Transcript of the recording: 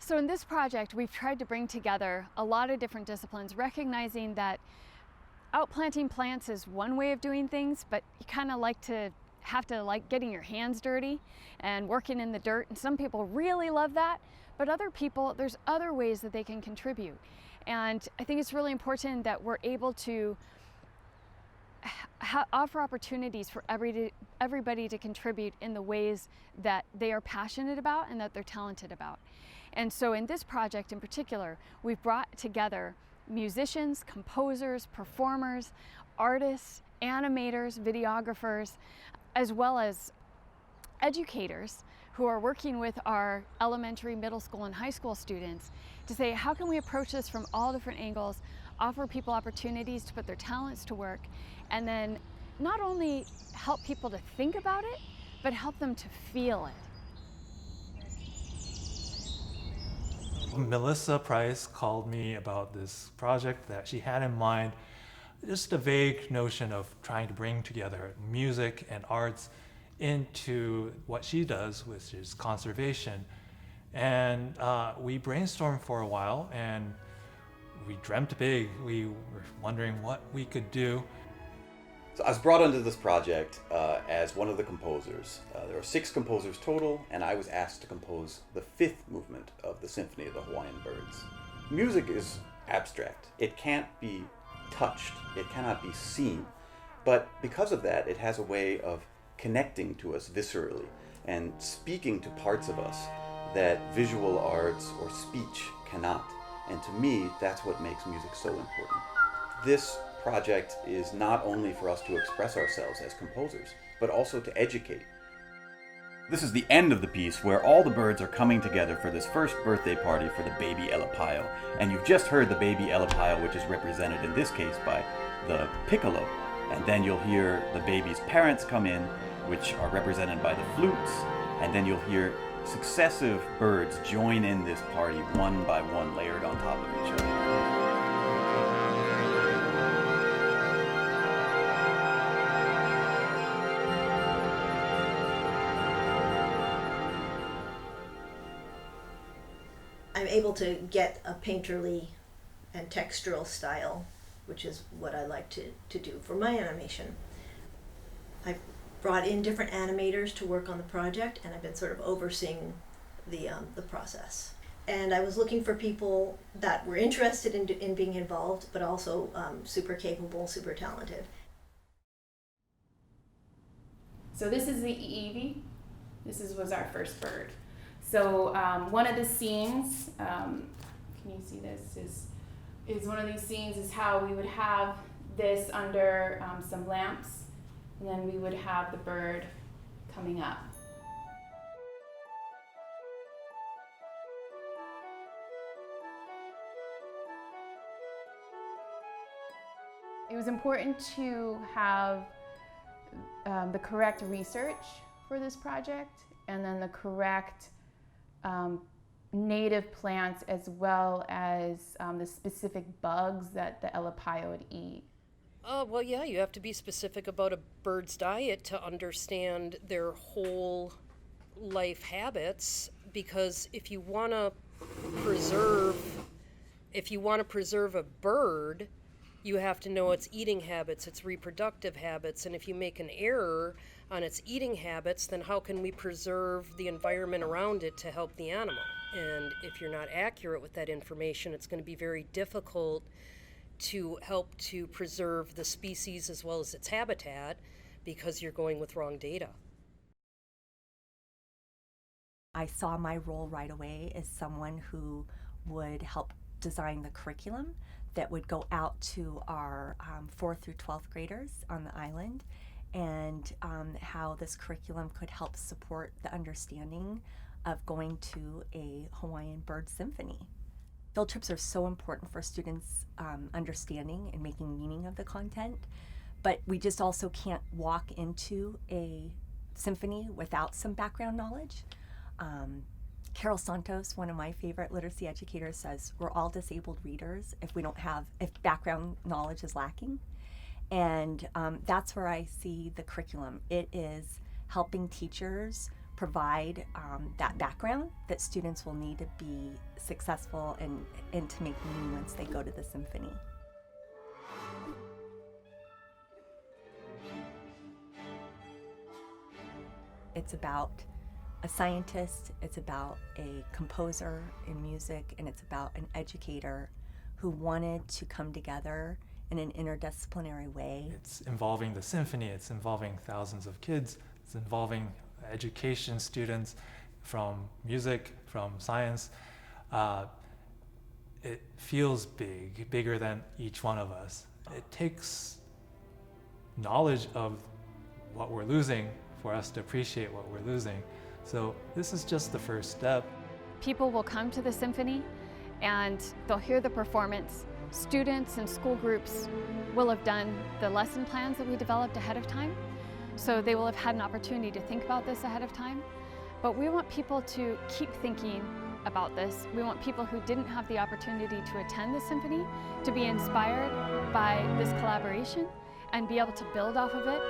So in this project, we've tried to bring together a lot of different disciplines, recognizing that outplanting plants is one way of doing things, but you kind of have to like getting your hands dirty and working in the dirt. And some people really love that, but other people, there's other ways that they can contribute. And I think it's really important that we're able to offer opportunities for everybody to contribute in the ways that they are passionate about and that they're talented about. And so in this project in particular, we've brought together musicians, composers, performers, artists, animators, videographers, as well as educators who are working with our elementary, middle school, and high school students to say, how can we approach this from all different angles, offer people opportunities to put their talents to work, and then not only help people to think about it, but help them to feel it. Melissa Price called me about this project that she had in mind, just a vague notion of trying to bring together music and arts into what she does, which is conservation. And we brainstormed for a while and we dreamt big. We were wondering what we could do. So I was brought into this project as one of the composers. There are 6 composers total, and I was asked to compose the 5th movement of the Symphony of the Hawaiian Birds. Music is abstract. It can't be touched. It cannot be seen. But because of that, it has a way of connecting to us viscerally and speaking to parts of us that visual arts or speech cannot. And to me, that's what makes music so important. This project is not only for us to express ourselves as composers, but also to educate. This is the end of the piece where all the birds are coming together for this first birthday party for the baby Elepaio. And you've just heard the baby Elepaio, which is represented in this case by the piccolo. And then you'll hear the baby's parents come in, which are represented by the flutes. And then you'll hear successive birds join in this party one by one, layered on top of each other. I'm able to get a painterly and textural style, which is what I like to do for my animation. I've brought in different animators to work on the project, and I've been sort of overseeing the process. And I was looking for people that were interested in being involved, but also super capable, super talented. So this is the Eevee. Was our first bird. So one of the scenes, can you see this, is one of these scenes is how we would have this under some lamps, and then we would have the bird coming up. It was important to have the correct research for this project, and then the correct native plants, as well as the specific bugs that the Elepaio would eat. Well, yeah, you have to be specific about a bird's diet to understand their whole life habits, because if you want to preserve a bird, you have to know its eating habits, its reproductive habits, and if you make an error on its eating habits, then how can we preserve the environment around it to help the animal? And if you're not accurate with that information, it's going to be very difficult to help to preserve the species as well as its habitat, because you're going with wrong data. I saw my role right away as someone who would help design the curriculum that would go out to our 4th through 12th graders on the island, and how this curriculum could help support the understanding of going to a Hawaiian bird symphony. Field trips are so important for students' understanding and making meaning of the content, but we just also can't walk into a symphony without some background knowledge. Carol Santos, one of my favorite literacy educators, says we're all disabled readers if background knowledge is lacking. And that's where I see the curriculum. It is helping teachers provide that background that students will need to be successful and to make meaning once they go to the symphony. It's about a scientist, it's about a composer in music, and it's about an educator who wanted to come together in an interdisciplinary way. It's involving the symphony, it's involving thousands of kids, it's involving education students from music, from science. It feels big, bigger than each one of us. It takes knowledge of what we're losing for us to appreciate what we're losing. So this is just the first step. People will come to the symphony and they'll hear the performance. Students and school groups will have done the lesson plans that we developed ahead of time. So they will have had an opportunity to think about this ahead of time. But we want people to keep thinking about this. We want people who didn't have the opportunity to attend the symphony to be inspired by this collaboration and be able to build off of it